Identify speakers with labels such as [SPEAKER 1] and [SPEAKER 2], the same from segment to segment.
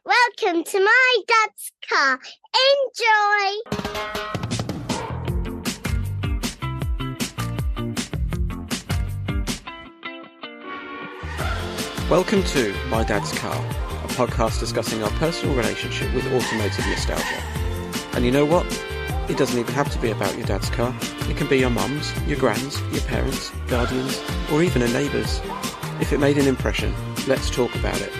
[SPEAKER 1] Welcome to my dad's car. Enjoy!
[SPEAKER 2] Welcome to My Dad's Car, a podcast discussing our personal relationship with automotive nostalgia. And you know what? It doesn't even have to be about your dad's car. It can be your mum's, your grand's, your parents', guardians, or even a neighbour's. If it made an impression, let's talk about it.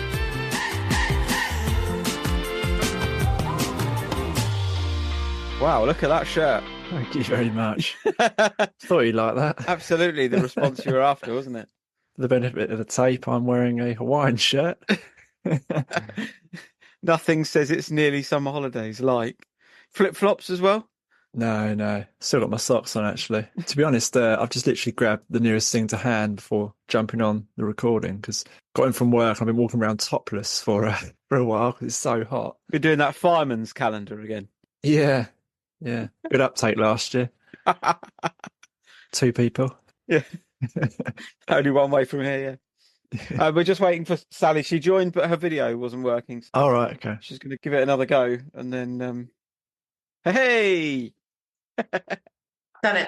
[SPEAKER 2] Wow, look at that shirt.
[SPEAKER 3] Thank you very much. Thought you'd like that.
[SPEAKER 2] Absolutely, the response you were after, wasn't it?
[SPEAKER 3] For the benefit of the tape, I'm wearing a Hawaiian shirt.
[SPEAKER 2] Nothing says it's nearly summer holidays like flip-flops as well.
[SPEAKER 3] No. Still got my socks on, actually. To be honest, I've just literally grabbed the nearest thing to hand before jumping on the recording because got in from work and I've been walking around topless for a while because it's so hot.
[SPEAKER 2] You're doing that fireman's calendar again.
[SPEAKER 3] Yeah. Good uptake last year. 2 people.
[SPEAKER 2] Yeah. Only one way from here, yeah. We're just waiting for Sally. She joined, but her video wasn't working. So
[SPEAKER 3] all right, okay.
[SPEAKER 2] She's going to give it another go, and then, hey!
[SPEAKER 4] Done it.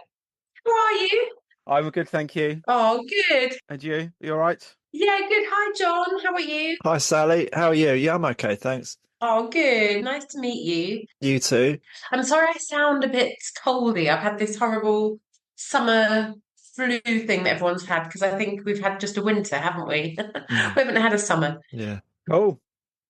[SPEAKER 4] How are you?
[SPEAKER 2] I'm good, thank you.
[SPEAKER 4] Oh, good.
[SPEAKER 2] And you? You all right?
[SPEAKER 4] Yeah, good. Hi, John. How are you?
[SPEAKER 3] Hi, Sally. How are you? Yeah, I'm okay, thanks.
[SPEAKER 4] Oh, good. Nice to meet you.
[SPEAKER 3] You too.
[SPEAKER 4] I'm sorry I sound a bit coldy. I've had this horrible summer flu thing that everyone's had because I think we've had just a winter, haven't we? We haven't had a summer.
[SPEAKER 3] Yeah.
[SPEAKER 2] Oh,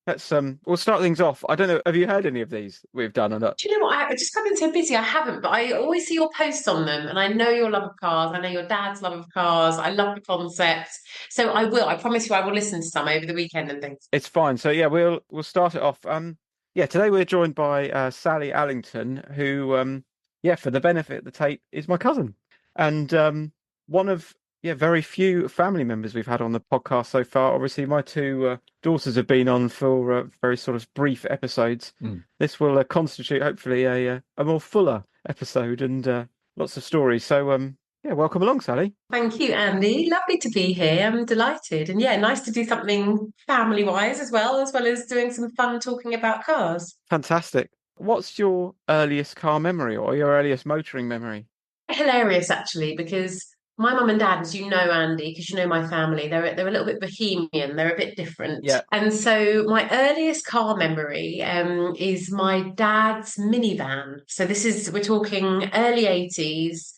[SPEAKER 2] let's we'll start things off. I don't know. Have you heard any of these we've done or not?
[SPEAKER 4] Do you know what? I just have been so busy. I haven't, but I always see your posts on them, and I know your love of cars. I know your dad's love of cars. I love the concept. So I will. I promise you, I will listen to some over the weekend and things.
[SPEAKER 2] It's fine. So yeah, we'll start it off. Today we're joined by Sally Alington, who for the benefit of the tape, is my cousin, and one of very few family members we've had on the podcast so far. Obviously, my 2 daughters have been on for very sort of brief episodes. This will constitute, hopefully, a more fuller episode and lots of stories. So, welcome along, Sally.
[SPEAKER 4] Thank you, Andy. Lovely to be here. I'm delighted. And nice to do something family-wise as well as doing some fun talking about cars.
[SPEAKER 2] Fantastic. What's your earliest car memory or your earliest motoring memory?
[SPEAKER 4] Hilarious, actually, because my mum and dad, as you know, Andy, because you know my family, they're a little bit bohemian. They're a bit different.
[SPEAKER 2] Yeah.
[SPEAKER 4] And so my earliest car memory is my dad's minivan. So we're talking early 80s.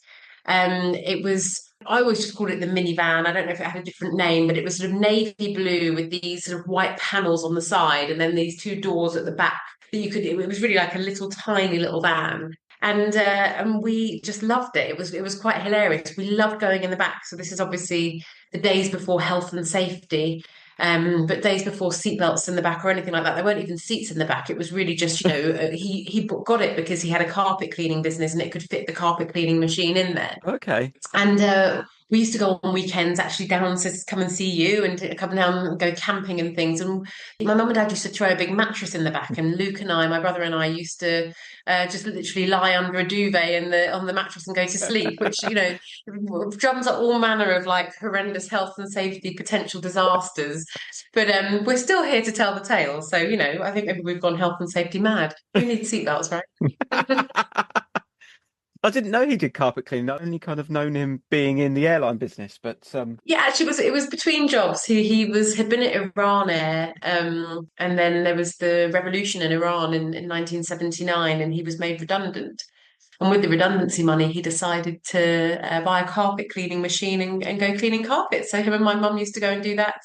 [SPEAKER 4] I always just called it the minivan. I don't know if it had a different name, but it was sort of navy blue with these sort of white panels on the side and then these 2 doors at the back that it was really like a little tiny little van. And we just loved it. It was quite hilarious. We loved going in the back. So this is obviously the days before health and safety, but days before seatbelts in the back or anything like that. There weren't even seats in the back. It was really just, he got it because he had a carpet cleaning business and it could fit the carpet cleaning machine in there.
[SPEAKER 2] Okay.
[SPEAKER 4] And we used to go on weekends actually down to come and see you and come down and go camping and things. And my mum and dad used to throw a big mattress in the back. And Luke and I, my brother and I, used to just literally lie under a duvet on the mattress and go to sleep, which, drums up all manner of like horrendous health and safety potential disasters. But we're still here to tell the tale. So, I think maybe we've gone health and safety mad. We need seatbelts, right?
[SPEAKER 2] I didn't know he did carpet cleaning. I only kind of known him being in the airline business, but
[SPEAKER 4] yeah, actually, it was between jobs. He had been at Iran Air, and then there was the revolution in Iran in 1979, and he was made redundant. And with the redundancy money, he decided to buy a carpet cleaning machine and go cleaning carpets. So him and my mum used to go and do that.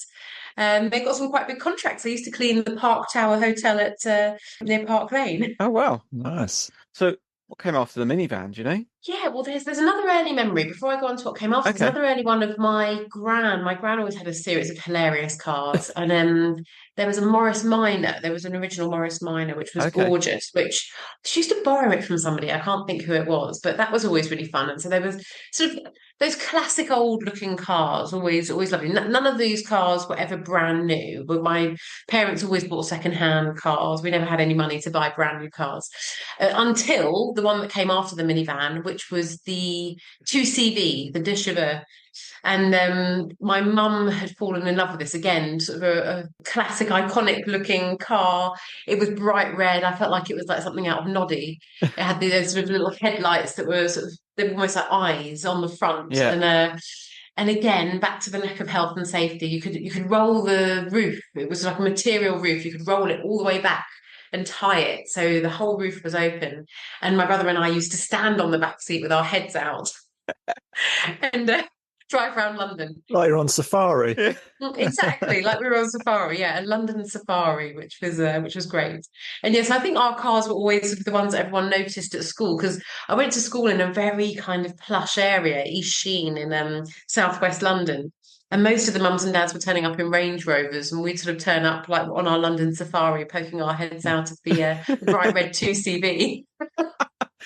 [SPEAKER 4] They got some quite big contracts. They used to clean the Park Tower Hotel at near Park Lane.
[SPEAKER 2] Oh wow,
[SPEAKER 3] nice.
[SPEAKER 2] So what came after the minivan, do you know?
[SPEAKER 4] Yeah, well, there's another early memory. Before I go on to what came after,
[SPEAKER 2] Okay.
[SPEAKER 4] There's another early one of my gran. My gran always had a series of hilarious cars. And there was a Morris Minor. There was an original Morris Minor, which was gorgeous, which she used to borrow it from somebody. I can't think who it was, but that was always really fun. And so there was sort of those classic old looking cars, always lovely. None of these cars were ever brand new, but my parents always bought second-hand cars. We never had any money to buy brand new cars until the one that came after the minivan, which was the 2CV, the de Cheveux. And my mum had fallen in love with this again, sort of a classic, iconic looking car. It was bright red. I felt like it was like something out of Noddy. It had those sort of little headlights that were they were almost like eyes on the front.
[SPEAKER 2] Yeah.
[SPEAKER 4] And again, back to the lack of health and safety. You could roll the roof. It was like a material roof. You could roll it all the way back and tie it so the whole roof was open. And my brother and I used to stand on the back seat with our heads out and drive around London.
[SPEAKER 3] Like you're on safari.
[SPEAKER 4] Exactly, like we were on safari, yeah, a London safari, which was great. And yes, I think our cars were always the ones that everyone noticed at school, because I went to school in a very kind of plush area, East Sheen in southwest London. And most of the mums and dads were turning up in Range Rovers, and we'd sort of turn up like on our London safari, poking our heads out of the bright red 2CV.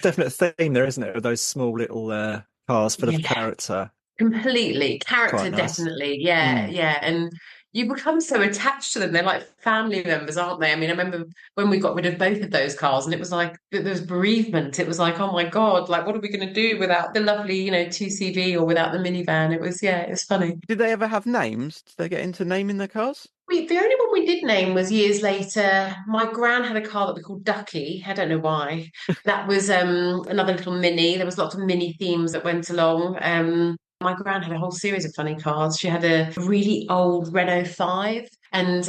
[SPEAKER 3] Definite theme there, isn't it? With those small little cars full of character.
[SPEAKER 4] Completely. Character,
[SPEAKER 3] Quite nice.
[SPEAKER 4] definitely. Yeah, yeah. And you become so attached to them. They're like family members, aren't they? I mean, I remember when we got rid of both of those cars, and it was like there was bereavement. It was like, oh my God, like what are we going to do without the lovely, 2CV or without the minivan? It was funny.
[SPEAKER 2] Did they ever have names? Did they get into naming their cars?
[SPEAKER 4] The only one we did name was years later. My gran had a car that we called Ducky. I don't know why. That was another little mini. There was lots of mini themes that went along. My gran had a whole series of funny cars. She had a really old Renault 5, and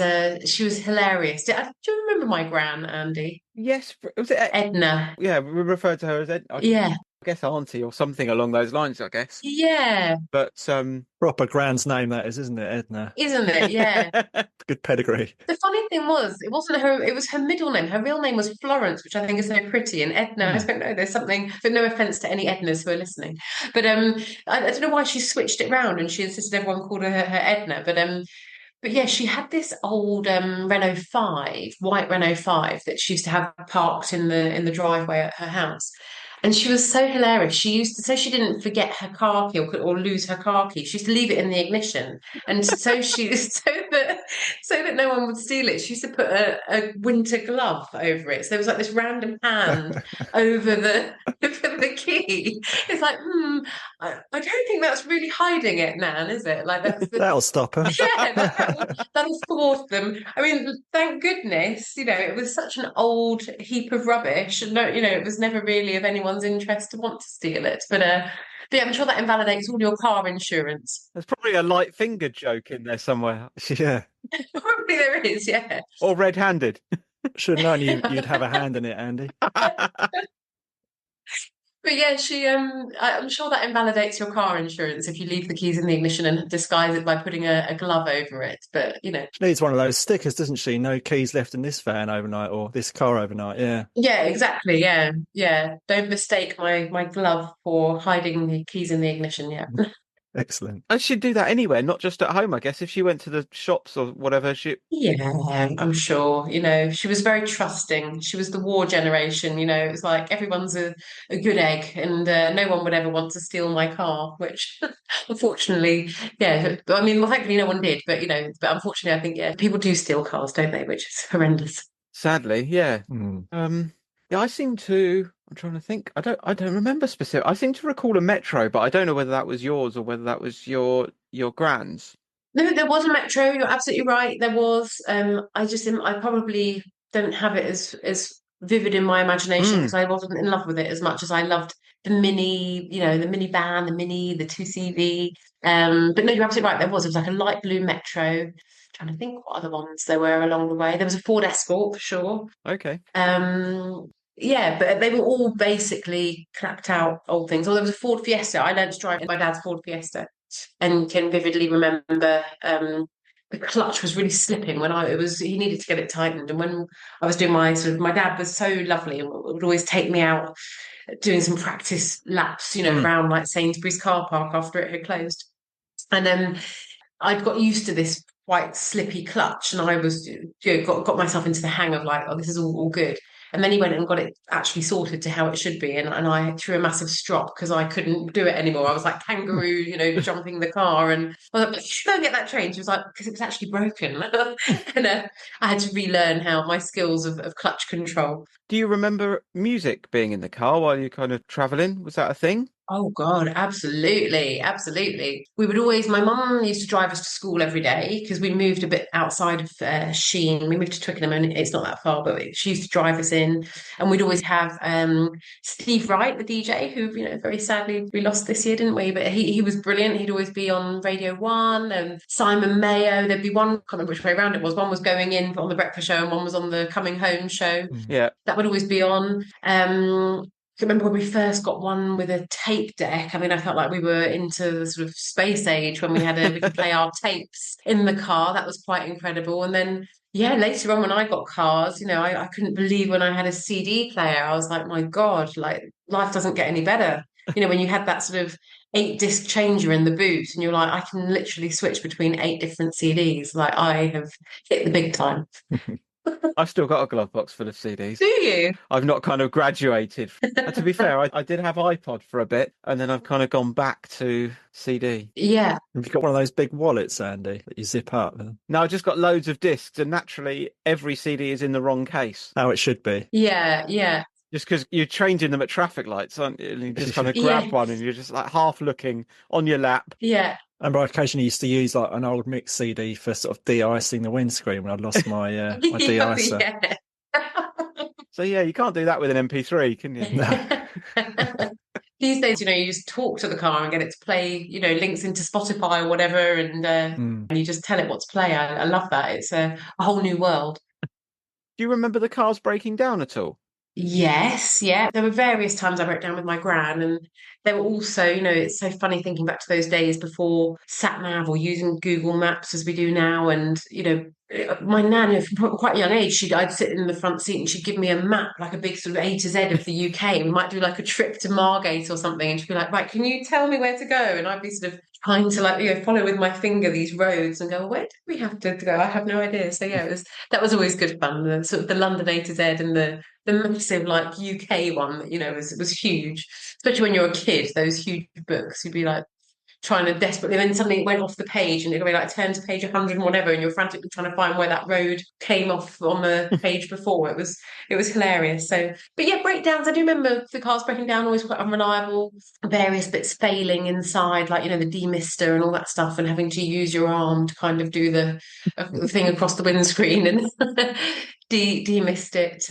[SPEAKER 4] she was hilarious. Do you remember my gran, Andy?
[SPEAKER 2] Yes. Was it
[SPEAKER 4] Edna?
[SPEAKER 2] Yeah, we referred to her as Edna.
[SPEAKER 4] Yeah.
[SPEAKER 2] I guess auntie or something along those lines, I guess.
[SPEAKER 4] Yeah.
[SPEAKER 2] But
[SPEAKER 3] proper gran's name that is, isn't it, Edna?
[SPEAKER 4] Isn't it? Yeah.
[SPEAKER 3] Good pedigree.
[SPEAKER 4] The funny thing was, it wasn't her, it was her middle name. Her real name was Florence, which I think is so pretty. And Edna, I don't know, there's something, but no offense to any Ednas who are listening. But I don't know why she switched it round and she insisted everyone called her Edna. But yeah, she had this old Renault 5, white Renault 5 that she used to have parked in the driveway at her house. And she was so hilarious. She used to, so she didn't forget her car key or lose her car key. She used to leave it in the ignition, and so that no one would steal it. She used to put a winter glove over it. So there was like this random hand over the key. It's like, I don't think that's really hiding it, Nan, is it? Like
[SPEAKER 3] that'll stop her.
[SPEAKER 4] Yeah, that'll thwart them. I mean, thank goodness, it was such an old heap of rubbish. No, it was never really of anyone's interest to want to steal it. But yeah, I'm sure that invalidates all your car insurance.
[SPEAKER 2] There's probably a light fingered joke in there somewhere.
[SPEAKER 3] Yeah.
[SPEAKER 4] Probably there is, yeah.
[SPEAKER 2] Or red-handed.
[SPEAKER 3] Should have known you'd have a hand in it, Andy.
[SPEAKER 4] But yeah, I'm sure that invalidates your car insurance if you leave the keys in the ignition and disguise it by putting a glove over it. But,
[SPEAKER 3] She needs one of those stickers, doesn't she? No keys left in this van overnight or this car overnight, yeah.
[SPEAKER 4] Yeah, exactly, yeah. Yeah. Don't mistake my glove for hiding the keys in the ignition, yeah.
[SPEAKER 3] Excellent.
[SPEAKER 2] And she'd do that anywhere, not just at home, I guess. If she went to the shops or whatever,
[SPEAKER 4] Yeah, I'm sure. She was very trusting. She was the war generation, it was like everyone's a good egg, and no one would ever want to steal my car, which unfortunately, yeah. I mean, well, thankfully no one did, but but unfortunately I think, yeah, people do steal cars, don't they? Which is horrendous.
[SPEAKER 2] Sadly, yeah. Yeah, I'm trying to think. I don't remember specific. I seem to recall a Metro, but I don't know whether that was yours or whether that was your gran's.
[SPEAKER 4] No, there was a Metro. You're absolutely right. There was. I probably don't have it as vivid in my imagination because I wasn't in love with it as much as I loved the Mini. The minivan, the Mini, the 2CV. But no, you're absolutely right. There was. It was like a light blue Metro. Trying to think what other ones there were along the way. There was a Ford Escort for sure.
[SPEAKER 2] Okay.
[SPEAKER 4] Yeah, but they were all basically clapped out old things. Or there was a Ford Fiesta. I learned to drive my dad's Ford Fiesta, and can vividly remember the clutch was really slipping when he needed to get it tightened. And when I was doing my dad was so lovely and would always take me out doing some practice laps, around like Sainsbury's car park after it had closed. And then I'd got used to this quite slippy clutch, and I was got myself into the hang of like, oh, this is all good. And then he went and got it actually sorted to how it should be. And I threw a massive strop because I couldn't do it anymore. I was like kangaroo, jumping the car. And I was like, don't get that changed. She was like, because it was actually broken. And I had to relearn how my skills of clutch control.
[SPEAKER 2] Do you remember music being in the car while you're kind of traveling? Was that a thing?
[SPEAKER 4] Oh God, absolutely, absolutely. We would always, my mum used to drive us to school every day because we moved a bit outside of Sheen. We moved to Twickenham and it's not that far, but she used to drive us in, and we'd always have Steve Wright, the DJ, who very sadly we lost this year, didn't we? But he was brilliant. He'd always be on Radio 1, and Simon Mayo. There'd be one, I can't remember which way around it was. One was going in on the breakfast show, and one was on the coming home show.
[SPEAKER 2] Yeah.
[SPEAKER 4] That would always be on. I remember when we first got one with a tape deck. I mean, I felt like we were into the sort of space age when we could play our tapes in the car. That was quite incredible. And then, yeah, later on when I got cars, I couldn't believe when I had a CD player. I was like, my God, like life doesn't get any better. When you had that sort of 8-disc changer in the boot and you're like, I can literally switch between 8 different CDs. Like I have hit the big time.
[SPEAKER 2] I've still got a glove box full of CDs.
[SPEAKER 4] Do you?
[SPEAKER 2] I've not kind of graduated. And to be fair, I did have iPod for a bit, and then I've kind of gone back to CD.
[SPEAKER 4] Yeah.
[SPEAKER 3] Have you got one of those big wallets, Andy, that you zip up?
[SPEAKER 2] No, I've just got loads of discs, and naturally, every CD is in the wrong case.
[SPEAKER 3] How it should be.
[SPEAKER 4] Yeah, yeah.
[SPEAKER 2] Just because you're changing them at traffic lights, aren't you? And you just kind of grab one, and you're just like half looking on your lap.
[SPEAKER 4] Yeah.
[SPEAKER 3] And I occasionally used to use like an old mix CD for sort of de-icing the windscreen when I'd lost my my de-icer.
[SPEAKER 4] Yeah.
[SPEAKER 2] So yeah, you can't do that with an MP3, can you?
[SPEAKER 3] No.
[SPEAKER 4] These days, you just talk to the car and get it to play, links into Spotify or whatever, and you just tell it what to play. I love that. It's a whole new world.
[SPEAKER 2] Do you remember the cars breaking down at all?
[SPEAKER 4] Yes, yeah. There were various times I broke down with my gran, and there were also, it's so funny thinking back to those days before sat nav or using Google Maps as we do now. And my nan, from quite a young age, I'd sit in the front seat and she'd give me a map, like a big sort of A to Z of the UK. We might do like a trip to Margate or something, and she'd be like, "Right, can you tell me where to go?" And I'd be sort of trying to follow with my finger these roads and go, "Where do we have to go?" I have no idea. So yeah, that was always good fun. The sort of the London A to Z and the massive like UK one that was huge, especially when you're a kid. Those huge books, you'd be like trying to desperately, and then suddenly it went off the page and it'd be like turn to page 100 and whatever, and you're frantically trying to find where that road came off on the page before. It was hilarious. So, but yeah, breakdowns. I do remember the cars breaking down, always quite unreliable. Various bits failing inside, like the demister and all that stuff, and having to use your arm to kind of do the thing across the windscreen and demist it.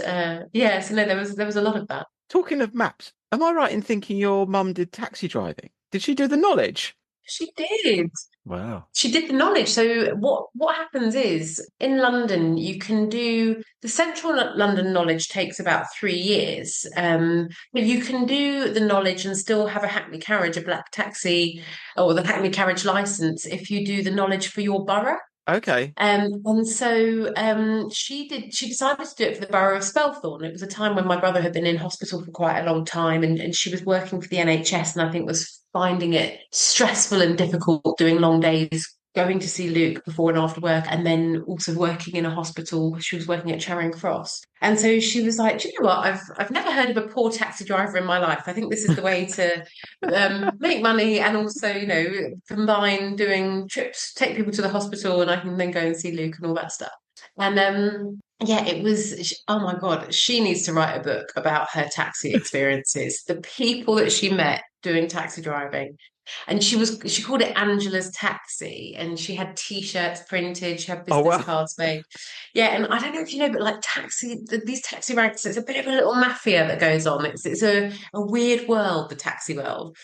[SPEAKER 4] Yeah, so no, there was a lot of that.
[SPEAKER 2] Talking of maps, am I right in thinking your mum did taxi driving? Did she do the knowledge?
[SPEAKER 4] She did.
[SPEAKER 3] Wow.
[SPEAKER 4] She did the knowledge. So what happens is in London, you can do the central London knowledge takes about 3 years. But you can do the knowledge and still have a Hackney carriage, a black taxi, or the Hackney carriage license if you do the knowledge for your borough.
[SPEAKER 2] Okay.
[SPEAKER 4] And so she decided to do it for the borough of Spelthorne. It was a time when my brother had been in hospital for quite a long time, and she was working for the NHS, and I think was finding it stressful and difficult doing long days, going to see Luke before and after work, and then also working in a hospital. She was working at Charing Cross. And so she was like, do you know what? I've never heard of a poor taxi driver in my life. I think this is the way to make money and also, combine doing trips, take people to the hospital, and I can then go and see Luke and all that stuff. And yeah, it was, oh my God, she needs to write a book about her taxi experiences, the people that she met doing taxi driving. And she called it Angela's Taxi, and she had T-shirts printed, she had business cards made. Yeah, and I don't know if you know, but like these taxi ranks, it's a bit of a little mafia that goes on. It's a weird world, the taxi world.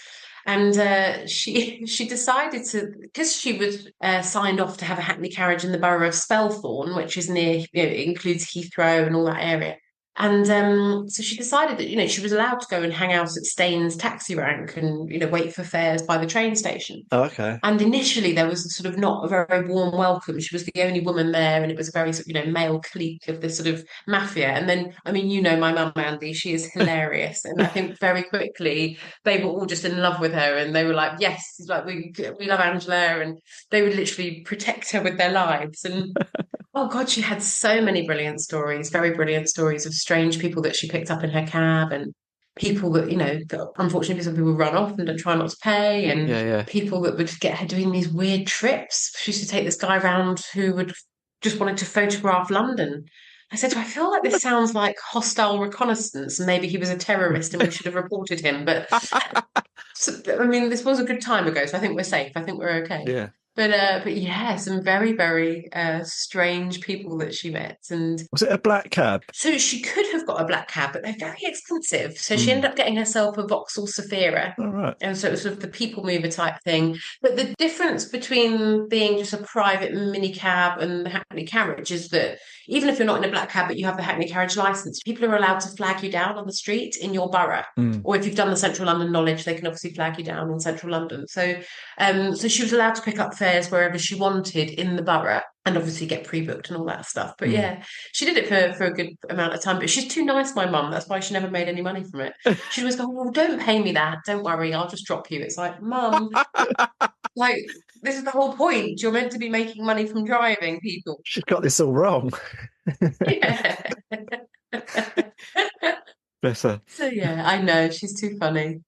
[SPEAKER 4] And she decided to, because she was signed off to have a Hackney carriage in the borough of Spelthorne, which is near, it includes Heathrow and all that area. And so she decided that, she was allowed to go and hang out at Staines taxi rank and, wait for fares by the train station.
[SPEAKER 3] Oh, okay.
[SPEAKER 4] And initially there was sort of not a very warm welcome. She was the only woman there, and it was a very, male clique of this sort of mafia. And then, I mean, my mum, Andy, she is hilarious. And I think very quickly they were all just in love with her, and they were like, yes, like we love Angela, and they would literally protect her with their lives. And Oh God, she had so many brilliant stories, very brilliant stories of strange people that she picked up in her cab and people that, that unfortunately some people run off and don't try not to pay and
[SPEAKER 2] Yeah, yeah.
[SPEAKER 4] people that would get her doing these weird trips. She used to take this guy around who would just wanted to photograph London. I said to her, I feel like this sounds like hostile reconnaissance and maybe he was a terrorist and we should have reported him. But I mean, this was a good time ago, so I think we're safe. I think we're okay.
[SPEAKER 2] Yeah.
[SPEAKER 4] But yeah, some very, very strange people that she met. And
[SPEAKER 3] Was it a black cab?
[SPEAKER 4] so she could have got a black cab, but they're very expensive. So she ended up getting herself a Vauxhall Zafira.
[SPEAKER 3] All right.
[SPEAKER 4] And so it was sort of the people mover type thing. But the difference between being just a private mini cab and the Hackney carriage is that even if you're not in a black cab, but you have the Hackney carriage license, people are allowed to flag you down on the street in your borough. Or if you've done the Central London knowledge, they can obviously flag you down in Central London. So she was allowed to pick up fares wherever she wanted in the borough and obviously get pre-booked and all that stuff. But yeah, she did it for a good amount of time. But she's too nice, my mum. That's why she never made any money from it. She'd always go, well, don't pay me that. Don't worry, I'll just drop you. It's like, Mum, like, this is the whole point. You're meant to be making money from driving people.
[SPEAKER 3] She's got this all wrong.
[SPEAKER 4] Yeah.
[SPEAKER 2] Bless her.
[SPEAKER 4] So yeah, I know. She's too funny.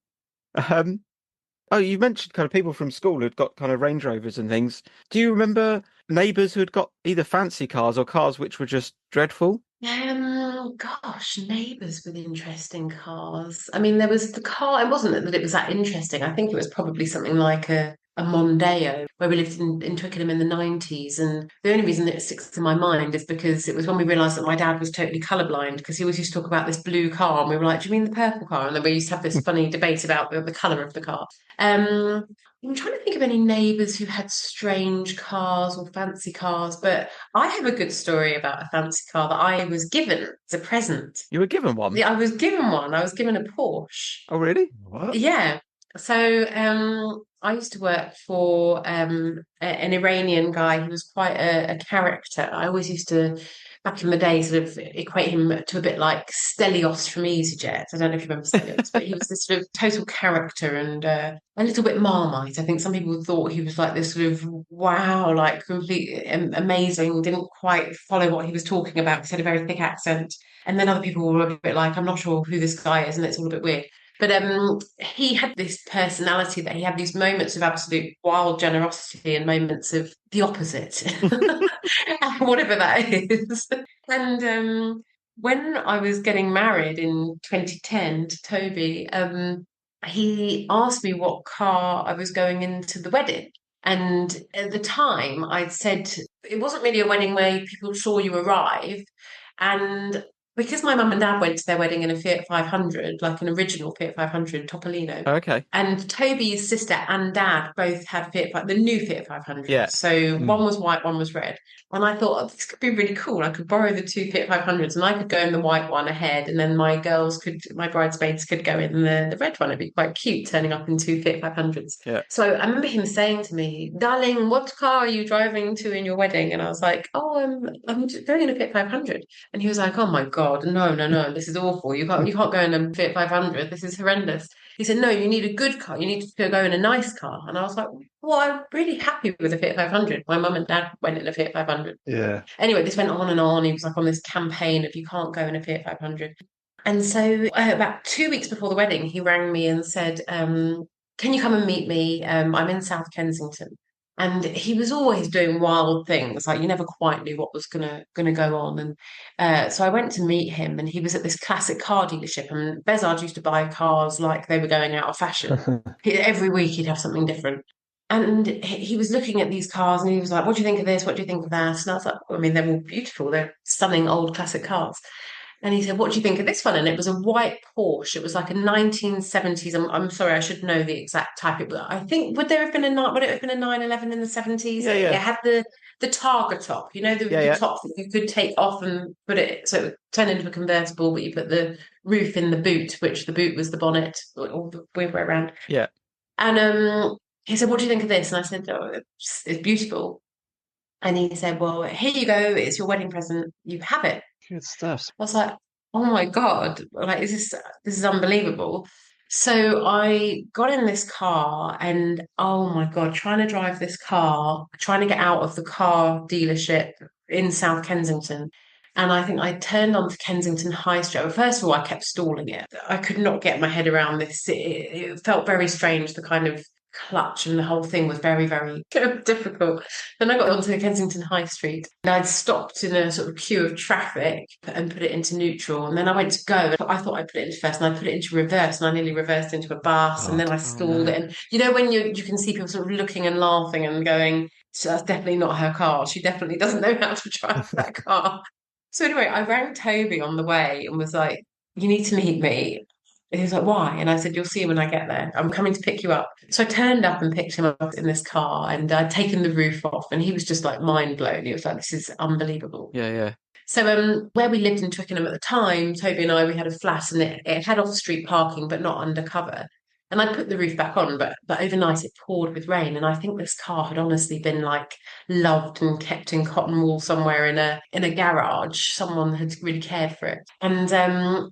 [SPEAKER 2] Oh, you mentioned kind of people from school who'd got kind of Range Rovers and things. Do you remember neighbours who'd got either fancy cars or cars which were just dreadful?
[SPEAKER 4] Gosh, neighbours with interesting cars. I mean, there was the car. It wasn't that it was that interesting. I think it was probably something like a Mondeo, where we lived in Twickenham in the 90s. And the only reason it sticks in my mind is because it was when we realised that my dad was totally colourblind, because he always used to talk about this blue car. And we were like, do you mean the purple car? And then we used to have this funny debate about the colour of the car. I'm trying to think of any neighbours who had strange cars or fancy cars, but I have a good story about a fancy car that I was given as a present.
[SPEAKER 2] You were given one?
[SPEAKER 4] Yeah, I was given one. I was given a Porsche.
[SPEAKER 2] Oh, really?
[SPEAKER 3] What?
[SPEAKER 4] Yeah. So I used to work for an Iranian guy. He was quite a character. I always used to, back in the day, sort of equate him to a bit like Stelios from EasyJet. I don't know if you remember Stelios, but he was this sort of total character and a little bit Marmite. I think some people thought he was like this sort of wow, like completely amazing, didn't quite follow what he was talking about. He had a very thick accent. And then other people were a bit like, I'm not sure who this guy is, and it's all a bit weird. But he had this personality that he had these moments of absolute wild generosity and moments of the opposite, whatever that is. And when I was getting married in 2010 to Toby, he asked me what car I was going into the wedding. And at the time, I'd said it wasn't really a wedding where people saw you arrive. And because my mum and dad went to their wedding in a Fiat 500, like an original Fiat 500 Topolino,
[SPEAKER 2] Oh, okay.
[SPEAKER 4] and Toby's sister and dad both had the new Fiat 500.
[SPEAKER 2] Yeah.
[SPEAKER 4] So one was white, one was red. And I thought, oh, this could be really cool. I could borrow the two Fiat 500s and I could go in the white one ahead. And then my bridesmaids could go in the red one. It'd be quite cute turning up in two Fiat 500s.
[SPEAKER 2] Yeah.
[SPEAKER 4] So I remember him saying to me, darling, what car are you driving to in your wedding? And I was like, oh, I'm going in a Fiat 500. And he was like, oh my God, no, this is awful. You can't go in a Fiat 500. This is horrendous. He said, no, you need a good car. You need to go in a nice car. And I was like, well, I'm really happy with a Fiat 500. My mum and dad went in a Fiat 500.
[SPEAKER 3] Yeah.
[SPEAKER 4] Anyway, this went on and on. He was like on this campaign of you can't go in a Fiat 500. And so about 2 weeks before the wedding, he rang me and said, can you come and meet me? I'm in South Kensington. And he was always doing wild things, like you never quite knew what was gonna go on. And so I went to meet him, and he was at this classic car dealership. And Bezard used to buy cars like they were going out of fashion. Every week he'd have something different. And he was looking at these cars, and he was like, "What do you think of this? What do you think of that?" And I was like, "I mean, they're all beautiful. They're stunning old classic cars." And he said, "What do you think of this one?" And it was a white Porsche. It was like a 1970s. I'm sorry, I should know the exact type. I think would it have been a 911 in the 70s?
[SPEAKER 2] Yeah, yeah.
[SPEAKER 4] It had the Targa top, the top that you could take off and put it so it would turn into a convertible, but you put the roof in the boot, which the boot was the bonnet, or the weird way around.
[SPEAKER 2] Yeah.
[SPEAKER 4] And he said, "What do you think of this?" And I said, "Oh, it's beautiful." And he said, "Well, here you go. It's your wedding present. You have it."
[SPEAKER 3] Good stuff.
[SPEAKER 4] I was like, oh my God, like this is unbelievable. So I got in this car and oh my God, trying to drive this car, trying to get out of the car dealership. in South Kensington. And I think I turned onto Kensington High Street. Well, first of all, I kept stalling it. I could not get my head around this. It felt very strange, the kind of clutch, and the whole thing was very, very difficult. Then I got onto Kensington High Street and I'd stopped in a sort of queue of traffic and put it into neutral. And then I went to go and I thought I put it into first and I put it into reverse and I nearly reversed into a bus and then I stalled it. And you know, when you can see people sort of looking and laughing and going, so that's definitely not her car. She definitely doesn't know how to drive that car. So anyway, I rang Toby on the way and was like, you need to meet me. And he was like, why? And I said, you'll see when I get there. I'm coming to pick you up. So I turned up and picked him up in this car and I'd taken the roof off and he was just like mind blown. He was like, this is unbelievable.
[SPEAKER 2] Yeah.
[SPEAKER 4] So where we lived in Twickenham at the time, Toby and I, we had a flat and it had off-street parking, but not undercover. And I put the roof back on, but overnight it poured with rain. And I think this car had honestly been like loved and kept in cotton wool somewhere in a garage. Someone had really cared for it. And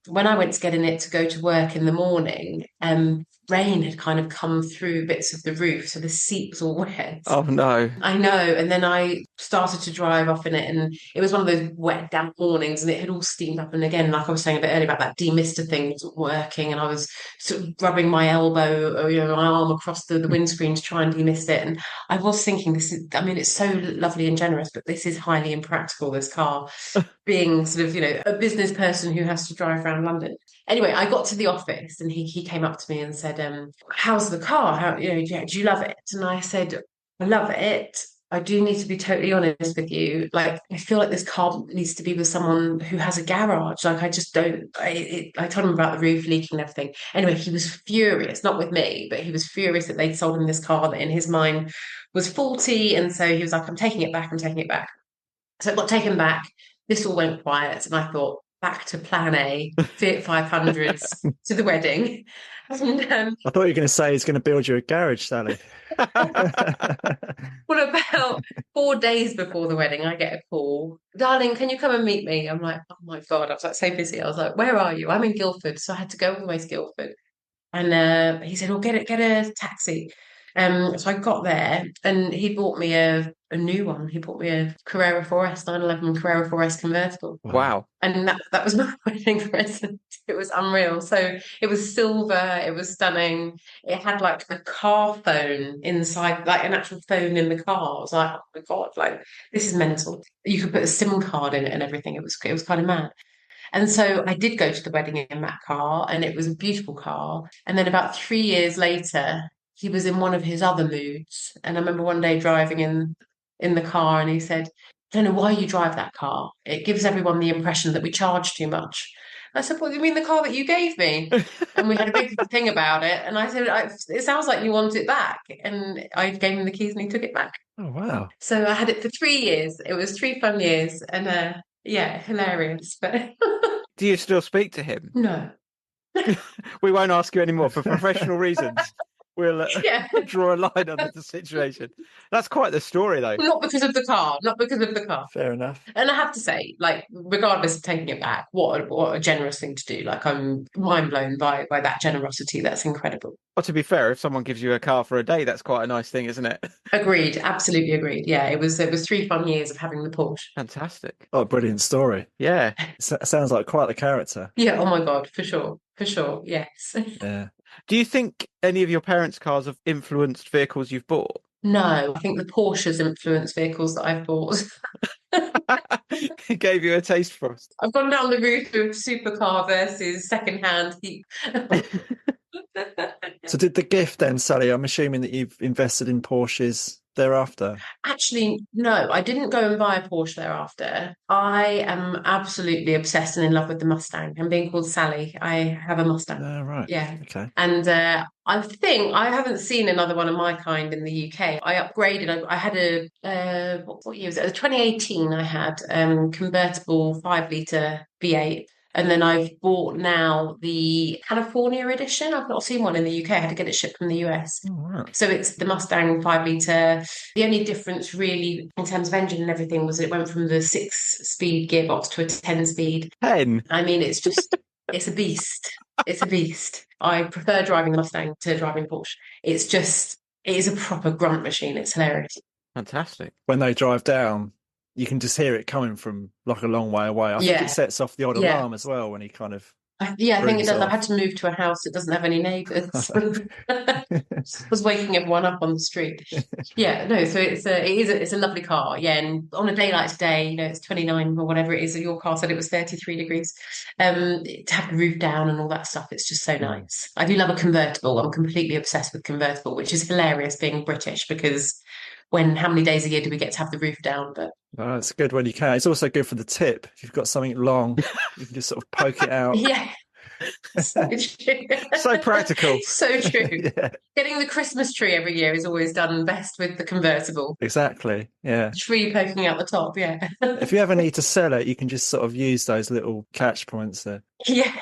[SPEAKER 4] when I went to get in it to go to work in the morning, rain had kind of come through bits of the roof, so the seat was all wet.
[SPEAKER 2] Oh no.
[SPEAKER 4] I know. And then I started to drive off in it, and it was one of those wet, damp mornings, and it had all steamed up. And again, like I was saying a bit earlier about that demister thing wasn't working, and I was sort of rubbing my elbow or my arm across the windscreen to try and demist it. And I was thinking, it's so lovely and generous, but this is highly impractical, this car, being sort of, a business person who has to drive around London. Anyway, I got to the office and he came up to me and said, how's the car? How, do you love it? And I said, I love it. I do need to be totally honest with you. Like, I feel like this car needs to be with someone who has a garage. Like, I just don't. I told him about the roof leaking and everything. Anyway, he was furious, not with me, but he was furious that they'd sold him this car that in his mind was faulty. And so he was like, I'm taking it back. So it got taken back. This all went quiet. And I thought, back to plan A, Fiat 500s to the wedding. And,
[SPEAKER 3] I thought you were going to say he's going to build you a garage, Sally.
[SPEAKER 4] Well, about 4 days before the wedding, I get a call. Darling, can you come and meet me? I'm like, oh my God. I was like so busy. I was like, where are you? I'm in Guildford. So I had to go all the way to Guildford. And he said, oh, get a taxi. So I got there and he bought me a new one. He bought me a Carrera 4S, 911 Carrera 4S convertible.
[SPEAKER 2] Wow.
[SPEAKER 4] And that was my wedding present. It was unreal. So it was silver. It was stunning. It had like a car phone inside, like an actual phone in the car. I was like, oh my God, like this is mental. You could put a SIM card in it and everything. It was kind of mad. And so I did go to the wedding in that car and it was a beautiful car. And then about 3 years later, he was in one of his other moods. And I remember one day driving in the car and he said, I don't know why you drive that car. It gives everyone the impression that we charge too much. I said, what do you mean the car that you gave me? And we had a big thing about it. And I said, it sounds like you want it back. And I gave him the keys and he took it back.
[SPEAKER 3] Oh, wow.
[SPEAKER 4] So I had it for 3 years. It was 3 fun years. And yeah, hilarious. But
[SPEAKER 2] Do you still speak to him?
[SPEAKER 4] no.
[SPEAKER 2] We won't ask you anymore for professional reasons. We'll draw a line under the situation. That's quite the story, though.
[SPEAKER 4] Not because of the car.
[SPEAKER 3] Fair enough.
[SPEAKER 4] And I have to say, like, regardless of taking it back, what a generous thing to do. Like, I'm mind blown by that generosity. That's incredible.
[SPEAKER 2] Well, to be fair, if someone gives you a car for a day, that's quite a nice thing, isn't it?
[SPEAKER 4] Agreed. Absolutely agreed. Yeah, it was 3 fun years of having the Porsche.
[SPEAKER 2] Fantastic.
[SPEAKER 3] Oh, brilliant story.
[SPEAKER 2] Yeah.
[SPEAKER 3] Sounds like quite the character.
[SPEAKER 4] Yeah, oh my God, for sure. Yes.
[SPEAKER 3] Yeah.
[SPEAKER 2] Do you think any of your parents' cars have influenced vehicles you've bought?
[SPEAKER 4] No, I think the Porsches influence vehicles that I've bought.
[SPEAKER 2] It gave you a taste for us.
[SPEAKER 4] I've gone down the route of supercar versus second-hand heat.
[SPEAKER 3] So did the gift then, Sally, I'm assuming that you've invested in Porsches thereafter?
[SPEAKER 4] Actually, no, I didn't go and buy a Porsche thereafter. I am absolutely obsessed and in love with the Mustang. I'm being called Sally. I have a Mustang.
[SPEAKER 3] Oh, right.
[SPEAKER 4] Yeah.
[SPEAKER 3] Okay.
[SPEAKER 4] And I think I haven't seen another one of my kind in the UK. I upgraded. I had what year was it? 2018. I had convertible 5-litre V8. And then I've bought now the California edition. I've not seen one in the UK. I had to get it shipped from the US.
[SPEAKER 3] Oh, right.
[SPEAKER 4] So it's the Mustang 5-litre. The only difference really in terms of engine and everything was it went from the 6-speed gearbox to a 10-speed.
[SPEAKER 2] 10?
[SPEAKER 4] I mean, it's a beast. It's a beast. I prefer driving the Mustang to driving the Porsche. It is a proper grunt machine. It's hilarious.
[SPEAKER 2] Fantastic.
[SPEAKER 3] When they drive down you can just hear it coming from like a long way away. I think
[SPEAKER 4] Yeah.
[SPEAKER 3] it sets off the odd
[SPEAKER 4] Yeah.
[SPEAKER 3] alarm as well when he kind of
[SPEAKER 4] I think it
[SPEAKER 3] brings
[SPEAKER 4] does. I've
[SPEAKER 3] off.
[SPEAKER 4] had to move to a house that doesn't have any neighbours. Was waking everyone up on the street. Yeah, no. So it's a lovely car. Yeah, and on a day like today, it's 29 or whatever it is. Your car said it was 33 degrees. To have the roof down and all that stuff, it's just so nice. I do love a convertible. I'm completely obsessed with convertible, which is hilarious being British because how many days a year do we get to have the roof down? But
[SPEAKER 3] Oh, it's good when you can. It's also good for the tip. If you've got something long, you can just sort of poke it out.
[SPEAKER 4] yeah. So true.
[SPEAKER 3] So practical.
[SPEAKER 4] So true.
[SPEAKER 3] Yeah,
[SPEAKER 4] Getting the Christmas tree every year is always done best with the convertible.
[SPEAKER 3] exactly. Yeah.
[SPEAKER 4] Tree poking out the top, yeah.
[SPEAKER 3] If you ever need to sell it, you can just sort of use those little catch points there.
[SPEAKER 4] Yeah.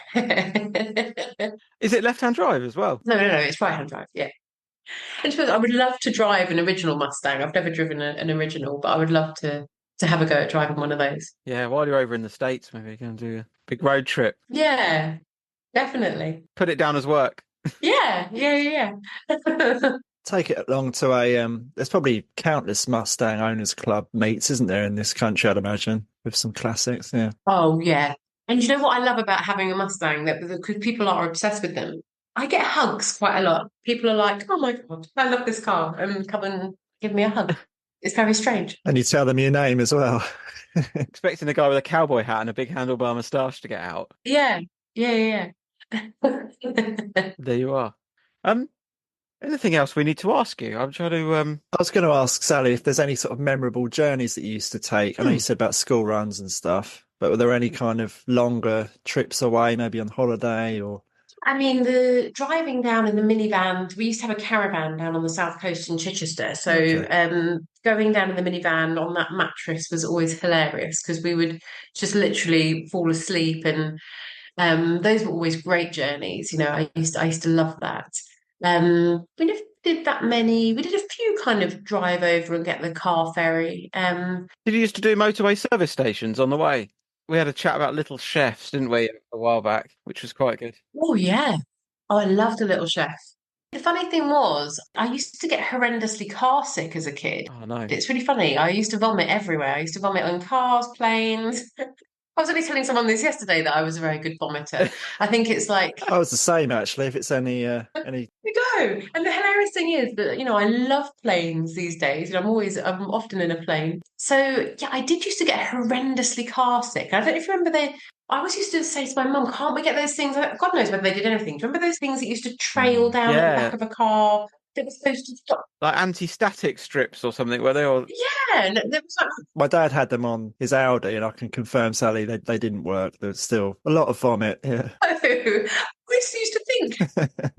[SPEAKER 2] Is it left-hand drive as well?
[SPEAKER 4] No, it's right-hand drive, yeah. And to be honest, I would love to drive an original Mustang. I've never driven an original, but I would love to have a go at driving one of those.
[SPEAKER 2] Yeah, while you're over in the States, maybe you can do a big road trip.
[SPEAKER 4] Yeah, definitely.
[SPEAKER 2] Put it down as work.
[SPEAKER 4] Yeah.
[SPEAKER 3] Take it along to there's probably countless Mustang owners club meets, isn't there, in this country, I'd imagine, with some classics. Yeah.
[SPEAKER 4] Oh, yeah. And you know what I love about having a Mustang? That because people are obsessed with them. I get hugs quite a lot. People are like, "Oh my God, I love this car," and come and give me a hug. It's very strange.
[SPEAKER 3] And you tell them your name as well.
[SPEAKER 2] Expecting a guy with a cowboy hat and a big handlebar moustache to get out.
[SPEAKER 4] Yeah.
[SPEAKER 2] There you are. Anything else we need to ask you? I'm trying to
[SPEAKER 3] I was going to ask Sally if there's any sort of memorable journeys that you used to take. I know you said about school runs and stuff, but were there any kind of longer trips away, maybe on holiday or?
[SPEAKER 4] I mean, the driving down in the minivan, we used to have a caravan down on the south coast in Chichester. So going down in the minivan on that mattress was always hilarious because we would just literally fall asleep. And those were always great journeys. I used to love that. We never did that many. We did a few kind of drive over and get the car ferry.
[SPEAKER 2] Did you used to do motorway service stations on the way? We had a chat about little chefs, didn't we, a while back, which was quite good.
[SPEAKER 4] Oh, yeah. Oh, I loved a little chef. The funny thing was, I used to get horrendously car sick as a kid.
[SPEAKER 2] Oh, no.
[SPEAKER 4] It's really funny. I used to vomit everywhere. I used to vomit on cars, planes. I was only telling someone this yesterday that I was a very good vomiter. I think it's like...
[SPEAKER 3] I was the same, actually, if it's any...
[SPEAKER 4] You go. And the hilarious thing is that, I love planes these days. I'm often in a plane. So, yeah, I did used to get horrendously car sick. I don't know if you remember I always used to say to my mum, can't we get those things? God knows whether they did anything. Do you remember those things that used to trail down at the back of a car that were supposed to stop?
[SPEAKER 2] Like anti-static strips or something, were they? Or...
[SPEAKER 4] Yeah, and there was like...
[SPEAKER 3] My dad had them on his Audi, and I can confirm, Sally, they didn't work. There's still a lot of vomit. Yeah.
[SPEAKER 4] I used to think,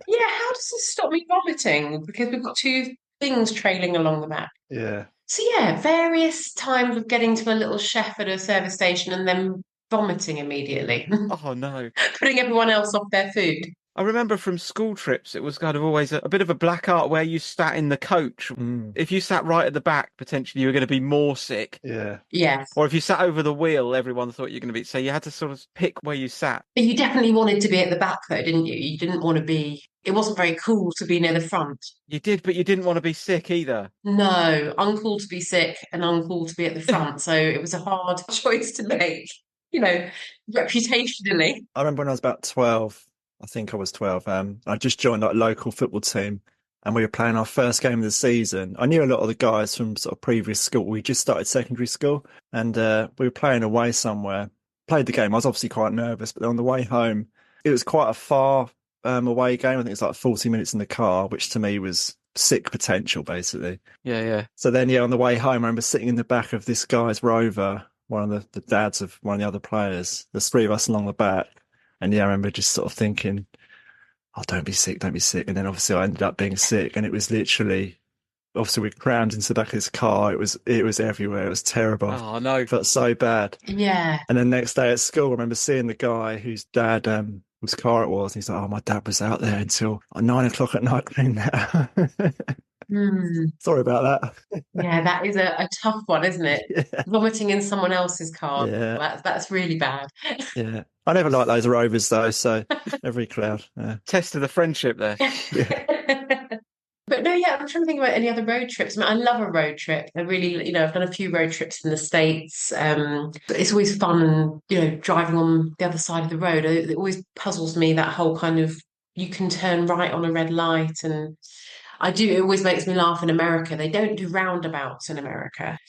[SPEAKER 4] yeah, how does this stop me vomiting? Because we've got two things trailing along the back.
[SPEAKER 3] Yeah.
[SPEAKER 4] So yeah, various times of getting to a little chef at a service station and then vomiting immediately.
[SPEAKER 2] Oh, no.
[SPEAKER 4] Putting everyone else off their food.
[SPEAKER 2] I remember from school trips, it was kind of always a bit of a black art where you sat in the coach. If you sat right at the back, potentially you were going to be more sick.
[SPEAKER 3] Yeah.
[SPEAKER 4] Yes.
[SPEAKER 2] Or if you sat over the wheel, everyone thought you were going to be. So you had to sort of pick where you sat.
[SPEAKER 4] But you definitely wanted to be at the back, though, didn't you? You didn't want to be... It wasn't very cool to be near the front.
[SPEAKER 2] You did, but you didn't want to be sick either.
[SPEAKER 4] No, uncool to be sick and uncool to be at the front. So it was a hard choice to make, reputationally.
[SPEAKER 3] I remember when I was about 12, I think I was 12, I just joined like a local football team and we were playing our first game of the season. I knew a lot of the guys from sort of previous school. We just started secondary school and we were playing away somewhere. Played the game. I was obviously quite nervous, but on the way home, it was quite a far away game. I think it's like 40 minutes in the car, which to me was sick potential, basically.
[SPEAKER 2] Yeah.
[SPEAKER 3] So then, on the way home, I remember sitting in the back of this guy's Rover, one of the dads of one of the other players. There's three of us along the back. And I remember just sort of thinking, oh, don't be sick. And then obviously I ended up being sick. And it was literally, obviously we crammed into the back of his car. It was everywhere. It was terrible.
[SPEAKER 2] Oh, no.
[SPEAKER 3] It felt so bad.
[SPEAKER 4] Yeah.
[SPEAKER 3] And then next day at school, I remember seeing the guy whose dad, whose car it was. And he's like, oh, my dad was out there until 9 o'clock at night cleaning that. Sorry about that.
[SPEAKER 4] Yeah, that is a tough one, isn't it?
[SPEAKER 3] Yeah.
[SPEAKER 4] Vomiting in someone else's car.
[SPEAKER 3] Yeah.
[SPEAKER 4] That's really bad.
[SPEAKER 3] Yeah. I never liked those Rovers though, so every cloud. Yeah.
[SPEAKER 2] Test of the friendship there.
[SPEAKER 3] Yeah.
[SPEAKER 4] But no, yeah, I'm trying to think about any other road trips. I mean, I love a road trip. I really, I've done a few road trips in the States. It's always fun and, driving on the other side of the road. It always puzzles me, that whole kind of, you can turn right on a red light. And it always makes me laugh in America. They don't do roundabouts in America.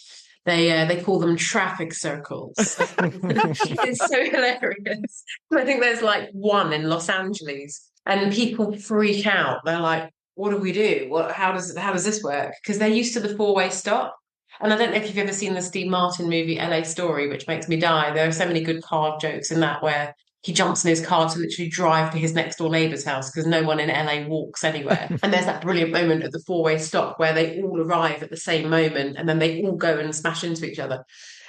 [SPEAKER 4] They call them traffic circles. It's so hilarious. I think there's like one in Los Angeles, and people freak out. They're like, "What do we do? How does this work?" Because they're used to the four-way stop. And I don't know if you've ever seen the Steve Martin movie LA Story, which makes me die. There are so many good car jokes in that, where he jumps in his car to literally drive to his next door neighbour's house because no one in LA walks anywhere. And there's that brilliant moment at the four-way stop where they all arrive at the same moment and then they all go and smash into each other.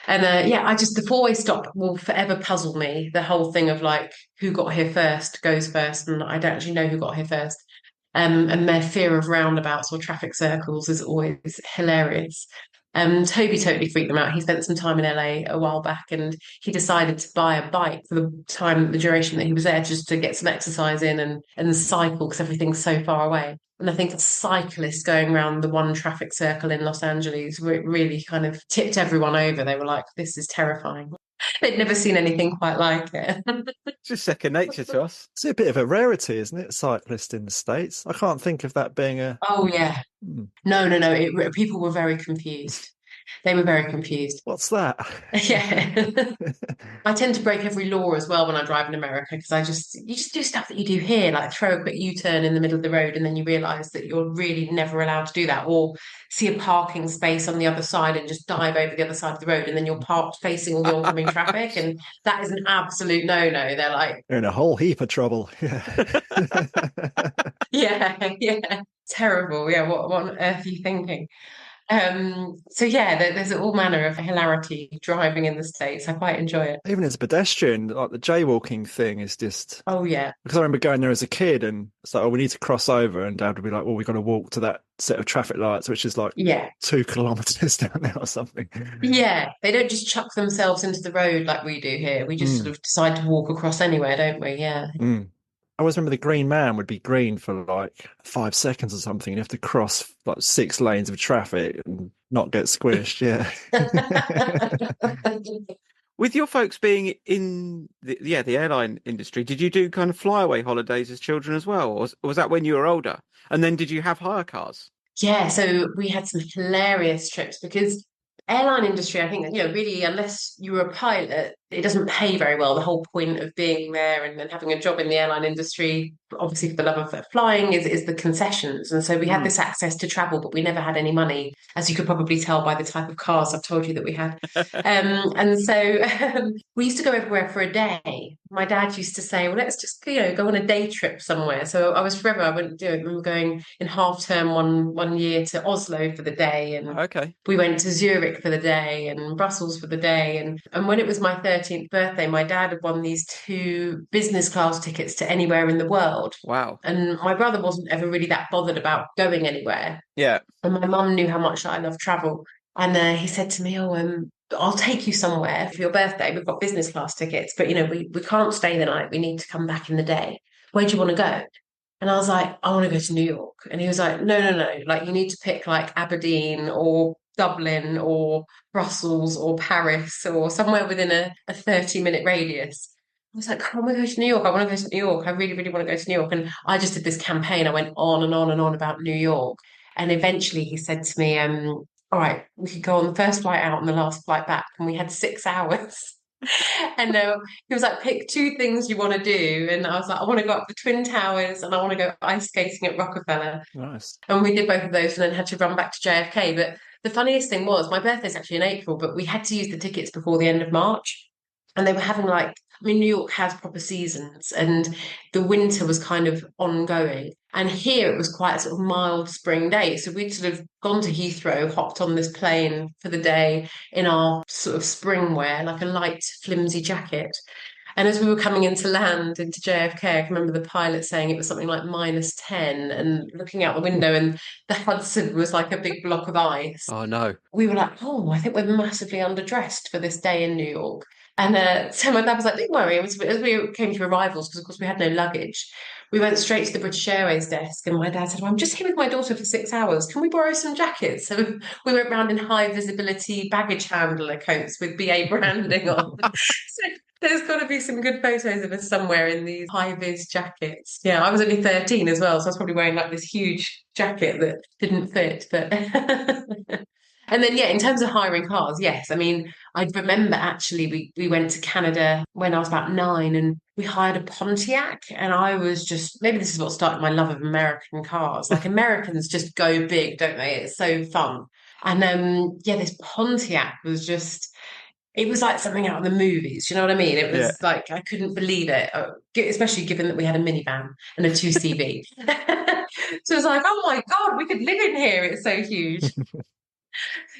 [SPEAKER 4] And the four-way stop will forever puzzle me. The whole thing of like, who got here first goes first, and I don't actually know who got here first. And their fear of roundabouts or traffic circles is always hilarious. Toby totally freaked them out. He spent some time in LA a while back, and he decided to buy a bike for the duration that he was there, just to get some exercise in and cycle, because everything's so far away. And I think a cyclist going around the one traffic circle in Los Angeles really kind of tipped everyone over. They were like, "This is terrifying." They'd never seen anything quite like it.
[SPEAKER 2] It's just second nature to us.
[SPEAKER 3] It's a bit of a rarity, isn't it? Cyclist in the States. I can't think of that being a.
[SPEAKER 4] Oh yeah. No. People were very confused. They were very confused.
[SPEAKER 3] What's that?
[SPEAKER 4] Yeah. I tend to break every law as well when I drive in America, because you just do stuff that you do here, like throw a quick U-turn in the middle of the road and then you realise that you're really never allowed to do that, or see a parking space on the other side and just dive over the other side of the road, and then you're parked facing all the oncoming traffic, and that is an absolute no-no. They're like,
[SPEAKER 3] you're in a whole heap of trouble.
[SPEAKER 4] yeah. Terrible. Yeah, what on earth are you thinking? There's all manner of hilarity driving in the States. I quite enjoy it.
[SPEAKER 3] Even as a pedestrian, like the jaywalking thing is just.
[SPEAKER 4] Oh yeah.
[SPEAKER 3] Because I remember going there as a kid, and it's like, we need to cross over, and Dad would be like, well, we've got to walk to that set of traffic lights, which is like 2 kilometres down there or something.
[SPEAKER 4] Yeah, they don't just chuck themselves into the road like we do here. We just sort of decide to walk across anywhere, don't we? Yeah.
[SPEAKER 3] I always remember the green man would be green for like 5 seconds or something, and you have to cross like 6 lanes of traffic and not get squished. Yeah.
[SPEAKER 2] With your folks being in the airline industry, did you do kind of flyaway holidays as children as well, or was that when you were older? And then did you have hire cars?
[SPEAKER 4] Yeah, so we had some hilarious trips, because airline industry, I think, really, unless you were a pilot, it doesn't pay very well. The whole point of being there and having a job in the airline industry, obviously for the love of flying, is the concessions. And so we had this access to travel, but we never had any money, as you could probably tell by the type of cars I've told you that we had. We used to go everywhere for a day. My dad used to say, well, let's just, go on a day trip somewhere. So I remember going in half term one year to Oslo for the day. And we went to Zurich for the day and Brussels for the day. And when it was my 13th birthday, my dad had won these 2 business class tickets to anywhere in the world.
[SPEAKER 2] Wow. And
[SPEAKER 4] my brother wasn't ever really that bothered about going anywhere.
[SPEAKER 2] Yeah.
[SPEAKER 4] And my mum knew how much I love travel. And he said to me, I'll take you somewhere for your birthday. We've got business class tickets, but, we can't stay the night. We need to come back in the day. Where do you want to go? And I was like, I want to go to New York. And he was like, no. Like, you need to pick like Aberdeen or Dublin or Brussels or Paris or somewhere within a 30-minute radius. I was like, I want to go to New York. I want to go to New York. I really, really want to go to New York. And I just did this campaign. I went on and on and on about New York. And eventually he said to me, all right, we could go on the first flight out and the last flight back. And we had 6 hours. And he was like, pick 2 things you want to do. And I was like, I want to go up the Twin Towers and I want to go ice skating at Rockefeller.
[SPEAKER 3] Nice.
[SPEAKER 4] And we did both of those and then had to run back to JFK. But the funniest thing was, my birthday's actually in April, but we had to use the tickets before the end of March. And they were having New York has proper seasons, and the winter was kind of ongoing. And here it was quite a sort of mild spring day. So we'd sort of gone to Heathrow, hopped on this plane for the day in our sort of spring wear, like a light, flimsy jacket. And as we were coming into land, into JFK, I can remember the pilot saying it was something like -10, and looking out the window, and the Hudson was like a big block of ice.
[SPEAKER 2] Oh, no.
[SPEAKER 4] We were like, I think we're massively underdressed for this day in New York. And so my dad was like, don't worry. As we came to arrivals, because of course we had no luggage, we went straight to the British Airways desk, and my dad said, well, I'm just here with my daughter for 6 hours. Can we borrow some jackets? So we went round in high visibility baggage handler coats with BA branding on. So there's got to be some good photos of us somewhere in these high vis jackets. Yeah, I was only 13 as well, so I was probably wearing like this huge jacket that didn't fit. But and then, yeah, in terms of hiring cars, yes. I mean, I remember actually we went to Canada when I was about 9 and we hired a Pontiac. And I was just, maybe this is what started my love of American cars. Like Americans just go big, don't they? It's so fun. And yeah, this Pontiac was just, it was like something out of the movies. You know what I mean? It was like, I couldn't believe it, especially given that we had a minivan and a 2CV. So it was like, oh my God, we could live in here. It's so huge.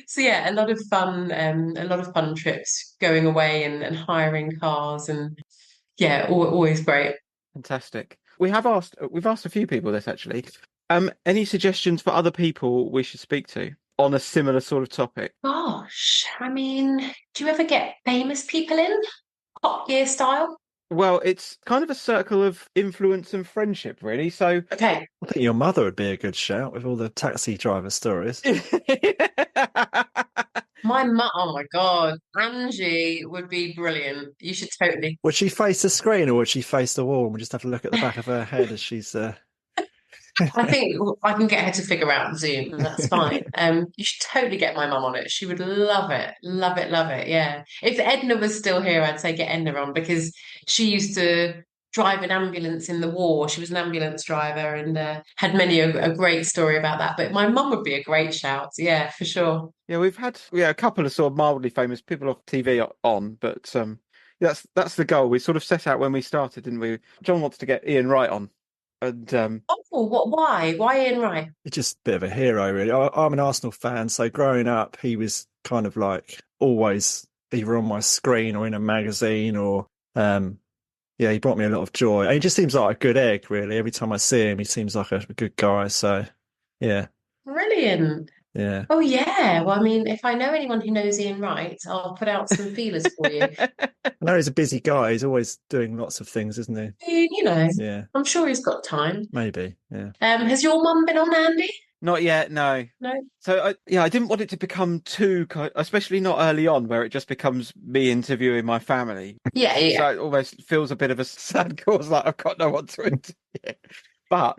[SPEAKER 4] So yeah, a lot of fun trips going away and hiring cars, and yeah, always great.
[SPEAKER 2] Fantastic. We've asked a few people this actually. Any suggestions for other people we should speak to on a similar sort of topic?
[SPEAKER 4] Gosh, I mean, do you ever get famous people in? Top Gear style?
[SPEAKER 2] Well, it's kind of a circle of influence and friendship, really. So,
[SPEAKER 4] Okay.
[SPEAKER 3] I think your mother would be a good shout with all the taxi driver stories.
[SPEAKER 4] My mum, oh my God, Angie would be brilliant. You should totally.
[SPEAKER 3] Would she face the screen or would she face the wall and we just have to look at the back of her head as she's...
[SPEAKER 4] I think I can get her to figure out Zoom. That's fine. You should totally get my mum on it. She would love it. Love it, love it. Yeah. If Edna was still here, I'd say get Edna on because she used to drive an ambulance in the war. She was an ambulance driver and had many a great story about that. But my mum would be a great shout. Yeah, for sure.
[SPEAKER 2] Yeah, we've had a couple of sort of mildly famous people off TV on, but that's the goal. We sort of set out when we started, didn't we? John wants to get Ian Wright on. And
[SPEAKER 4] oh, what? Why? Why Ian Wright?
[SPEAKER 3] It's just a bit of a hero, really. I'm an Arsenal fan, so growing up, he was kind of like always either on my screen or in a magazine, or he brought me a lot of joy. And he just seems like a good egg, really. Every time I see him, he seems like a good guy. So, yeah,
[SPEAKER 4] brilliant.
[SPEAKER 3] Yeah.
[SPEAKER 4] Oh, yeah. Well, I mean, if I know anyone who knows Ian Wright, I'll put out some feelers for you.
[SPEAKER 3] I know he's a busy guy. He's always doing lots of things, isn't he?
[SPEAKER 4] You know,
[SPEAKER 3] Yeah,
[SPEAKER 4] I'm sure he's got time.
[SPEAKER 3] maybe. Yeah.
[SPEAKER 4] Has your mum been on, Andy?
[SPEAKER 2] not yet, no.
[SPEAKER 4] No.
[SPEAKER 2] So I didn't want it to become too, especially not early on, where it just becomes me interviewing my family.
[SPEAKER 4] Yeah, yeah.
[SPEAKER 2] So it almost feels a bit of a sad cause, like I've got no one to interview. But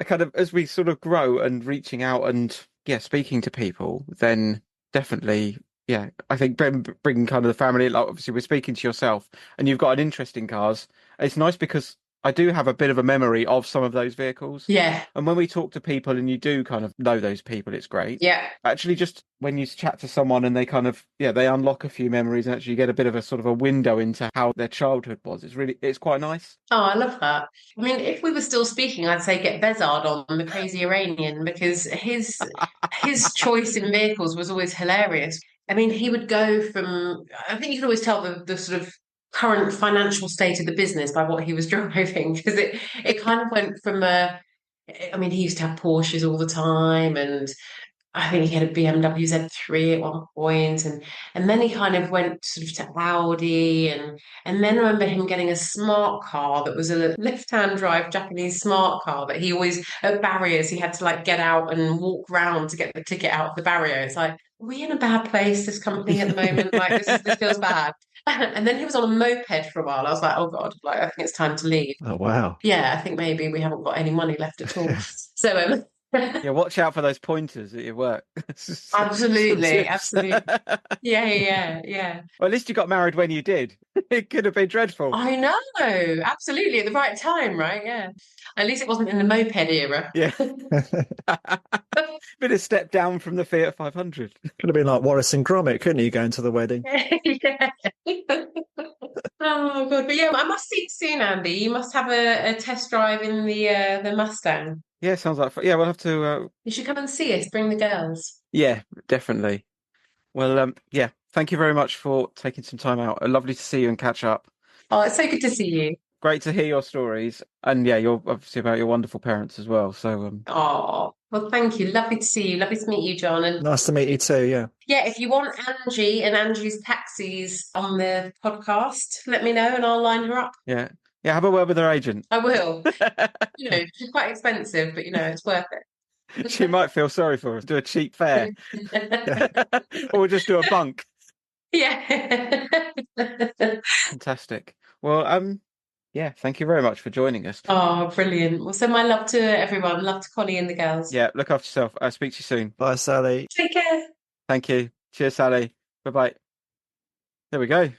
[SPEAKER 2] kind of as we sort of grow and reaching out and speaking to people, then definitely, I think bringing kind of the family, like obviously we're speaking to yourself and you've got an interest in cars. It's nice because I do have a bit of a memory of some of those vehicles.
[SPEAKER 4] Yeah.
[SPEAKER 2] And when we talk to people and you do kind of know those people, it's great.
[SPEAKER 4] Yeah.
[SPEAKER 2] Actually, just when you chat to someone and they kind of, they unlock a few memories and actually get a bit of a sort of a window into how their childhood was. It's quite nice.
[SPEAKER 4] Oh, I love that. I mean, if we were still speaking, I'd say get Bezard on, the crazy Iranian, because his choice in vehicles was always hilarious. I mean, he would go from, I think you could always tell the sort of current financial state of the business by what he was driving, because it kind of went from he used to have Porsches all the time, and I think he had a BMW Z3 at one point, and then he kind of went sort of to Audi, and then I remember him getting a smart car that was a left-hand drive Japanese smart car that he always, at barriers, he had to like get out and walk round to get the ticket out of the barrier. It's like, are we in a bad place, this company at the moment? Like this feels bad. And then he was on a moped for a while. I was like, oh God, like I think it's time to leave.
[SPEAKER 3] Oh, wow.
[SPEAKER 4] Yeah, I think maybe we haven't got any money left at all. So
[SPEAKER 2] watch out for those pointers at your work.
[SPEAKER 4] Absolutely. Yeah.
[SPEAKER 2] Well, at least you got married when you did. It could have been dreadful.
[SPEAKER 4] I know, absolutely, at the right time, right? Yeah. At least it wasn't in the moped era.
[SPEAKER 2] Yeah. Bit of step down from the Fiat 500.
[SPEAKER 3] Could have been like Wallace and Gromit, couldn't you, going to the wedding?
[SPEAKER 4] Yeah. Oh God, but yeah, I must see you soon, Andy. You must have a test drive in the Mustang.
[SPEAKER 2] Yeah, sounds like fun. Yeah, we'll have to.
[SPEAKER 4] You should come and see us. Bring the girls.
[SPEAKER 2] Yeah, definitely. Well, thank you very much for taking some time out. Lovely to see you and catch up.
[SPEAKER 4] Oh, it's so good to see you.
[SPEAKER 2] Great to hear your stories, and you're obviously about your wonderful parents as well. So,
[SPEAKER 4] oh, well, thank you. Lovely to see you. Lovely to meet you, John. And
[SPEAKER 3] nice to meet you too. Yeah.
[SPEAKER 4] Yeah, if you want Angie and Angie's taxis on the podcast, let me know and I'll line her up.
[SPEAKER 2] Yeah, Yeah, have a word with her agent.
[SPEAKER 4] I will. She's quite expensive, but it's worth it.
[SPEAKER 2] She might feel sorry for us. Do a cheap fare. Or we'll just do a bunk.
[SPEAKER 4] Yeah.
[SPEAKER 2] Fantastic. Well, yeah, thank you very much for joining us.
[SPEAKER 4] Oh, brilliant. Well, send my love to everyone. Love to Connie and the girls.
[SPEAKER 2] Yeah, look after yourself. I'll speak to you soon.
[SPEAKER 3] Bye, Sally.
[SPEAKER 4] Take care.
[SPEAKER 2] Thank you. Cheers, Sally. Bye-bye. There we go.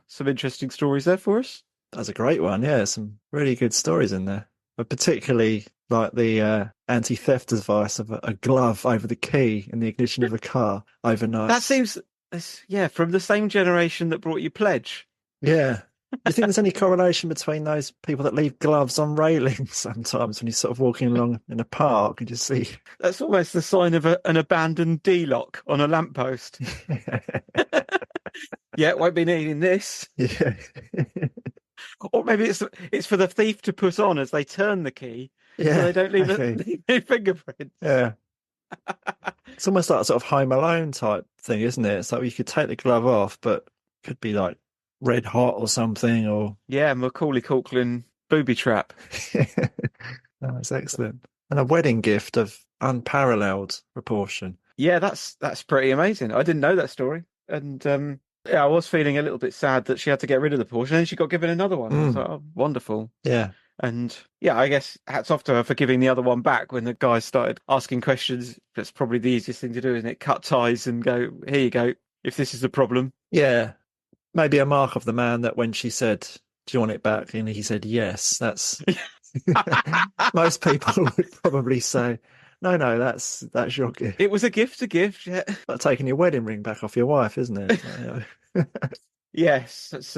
[SPEAKER 2] Some interesting stories there for us.
[SPEAKER 3] That's a great one. Yeah, some really good stories in there. But particularly like the anti-theft advice of a glove over the key in the ignition of a car overnight.
[SPEAKER 2] That seems, from the same generation that brought you Pledge.
[SPEAKER 3] Yeah. Do you think there's any correlation between those people that leave gloves on railings sometimes when you're sort of walking along in a park and you see...
[SPEAKER 2] That's almost the sign of an abandoned D-lock on a lamppost. Yeah, won't be needing this.
[SPEAKER 3] Yeah.
[SPEAKER 2] Or maybe it's for the thief to put on as they turn the key,
[SPEAKER 3] Yeah.
[SPEAKER 2] so they don't leave a fingerprint.
[SPEAKER 3] Yeah. It's almost like a sort of Home Alone type thing, isn't it? It's like you could take the glove off, but it could be like red hot or something, or...
[SPEAKER 2] Yeah, Macaulay Culkin booby trap.
[SPEAKER 3] That's excellent. And a wedding gift of unparalleled proportion.
[SPEAKER 2] Yeah, that's pretty amazing. I didn't know that story. And yeah, I was feeling a little bit sad that she had to get rid of the Porsche, and then she got given another one. I was like, oh, wonderful.
[SPEAKER 3] Yeah.
[SPEAKER 2] And yeah, I guess hats off to her for giving the other one back when the guys started asking questions. That's probably the easiest thing to do, isn't it? Cut ties and go, here you go, if this is the problem.
[SPEAKER 3] Yeah. Maybe a mark of the man that when she said, do you want it back? And he said, yes. That's... Most people would probably say, no, that's your gift.
[SPEAKER 2] It was a gift to give, yeah.
[SPEAKER 3] Like taking your wedding ring back off your wife, isn't it?
[SPEAKER 2] Yes, that's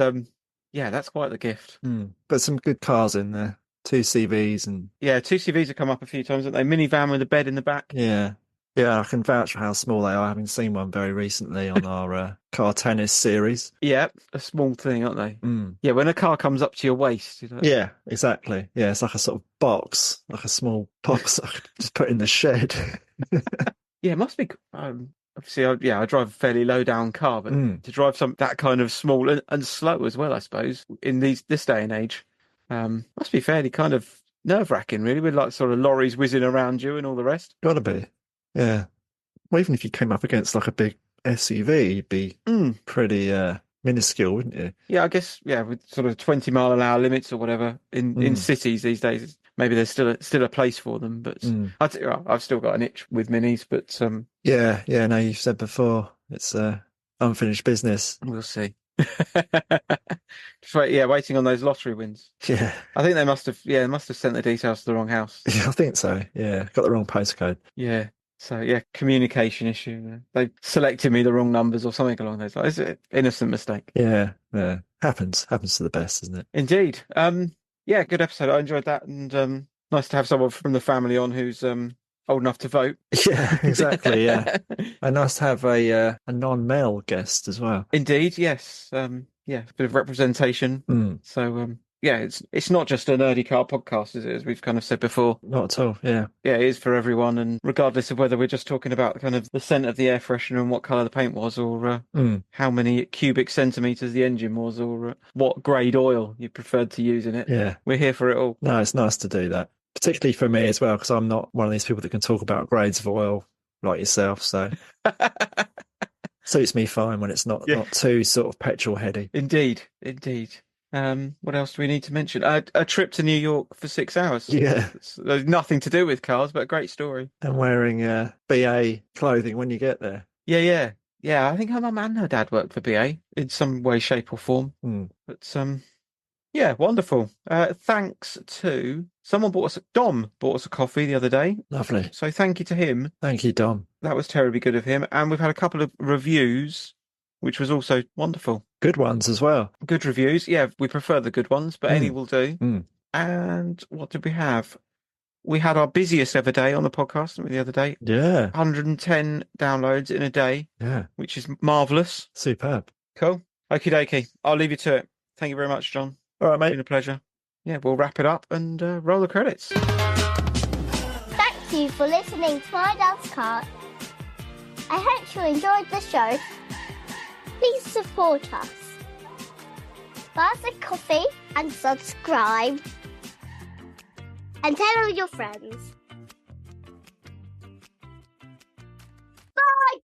[SPEAKER 2] that's quite the gift.
[SPEAKER 3] But some good cars in there. 2 CVs and...
[SPEAKER 2] Yeah, 2 CVs have come up a few times, haven't they? Minivan with a bed in the back.
[SPEAKER 3] Yeah. Yeah, I can vouch for how small they are, having seen one very recently on our car tennis series.
[SPEAKER 2] Yeah, a small thing, aren't they? Yeah, when a car comes up to your waist.
[SPEAKER 3] Yeah, exactly. Yeah, it's like a sort of box, like a small box I could just put in the shed.
[SPEAKER 2] Yeah, it must be... obviously, I drive a fairly low-down car, but to drive that kind of small and slow as well, I suppose, in this day and age, must be fairly kind of nerve-wracking, really, with like sort of lorries whizzing around you and all the rest.
[SPEAKER 3] Gotta be. Yeah. Well, even if you came up against like a big SUV, you'd be pretty minuscule, wouldn't you?
[SPEAKER 2] Yeah, I guess, with sort of 20-mile-an-hour limits or whatever in cities these days, maybe there's still a place for them. But I've still got an itch with minis, but...
[SPEAKER 3] Yeah, no, you've said before, it's unfinished business.
[SPEAKER 2] We'll see. Just waiting on those lottery wins.
[SPEAKER 3] Yeah.
[SPEAKER 2] I think they must have sent the details to the wrong house.
[SPEAKER 3] Yeah, I think so. Yeah, got the wrong postcode.
[SPEAKER 2] Yeah. So communication issue. They selected me the wrong numbers or something along those lines. It's an innocent mistake.
[SPEAKER 3] Yeah. Happens to the best, isn't it?
[SPEAKER 2] Indeed. Good episode. I enjoyed that, and nice to have someone from the family on who's old enough to vote. Yeah,
[SPEAKER 3] exactly. Yeah, and nice to have a non-male guest as well.
[SPEAKER 2] Indeed, yes. A bit of representation. So it's not just a nerdy car podcast, is it? As we've kind of said before.
[SPEAKER 3] Not at all. Yeah,
[SPEAKER 2] it is for everyone, and regardless of whether we're just talking about kind of the scent of the air freshener and what colour the paint was, or how many cubic centimetres the engine was, or what grade oil you preferred to use in it.
[SPEAKER 3] Yeah,
[SPEAKER 2] we're here for it all.
[SPEAKER 3] No, it's nice to do that. Particularly for me as well, because I'm not one of these people that can talk about grades of oil like yourself. So suits me fine when it's not too sort of petrol heady.
[SPEAKER 2] Indeed. What else do we need to mention? A trip to New York for 6 hours.
[SPEAKER 3] Yeah.
[SPEAKER 2] There's nothing to do with cars, but a great story.
[SPEAKER 3] And wearing BA clothing when you get there.
[SPEAKER 2] Yeah. I think her mum and her dad worked for BA in some way, shape or form. But wonderful. Thanks to Dom bought us a coffee the other day.
[SPEAKER 3] Lovely.
[SPEAKER 2] So thank you to him.
[SPEAKER 3] Thank you, Dom.
[SPEAKER 2] That was terribly good of him. And we've had a couple of reviews, which was also wonderful.
[SPEAKER 3] Good ones as well.
[SPEAKER 2] Good reviews. Yeah, we prefer the good ones, but any will do. And what did we have? We had our busiest ever day on the podcast the other day.
[SPEAKER 3] Yeah.
[SPEAKER 2] 110 downloads in a day.
[SPEAKER 3] Yeah.
[SPEAKER 2] Which is marvellous.
[SPEAKER 3] Superb.
[SPEAKER 2] Cool. Okie dokie. I'll leave you to it. Thank you very much, John.
[SPEAKER 3] All right, mate.
[SPEAKER 2] It's been a pleasure. Yeah, we'll wrap it up and roll the credits.
[SPEAKER 1] Thank you for listening to My Dad's Car. I hope you enjoyed the show. Please support us. Buy us a coffee and subscribe. And tell all your friends.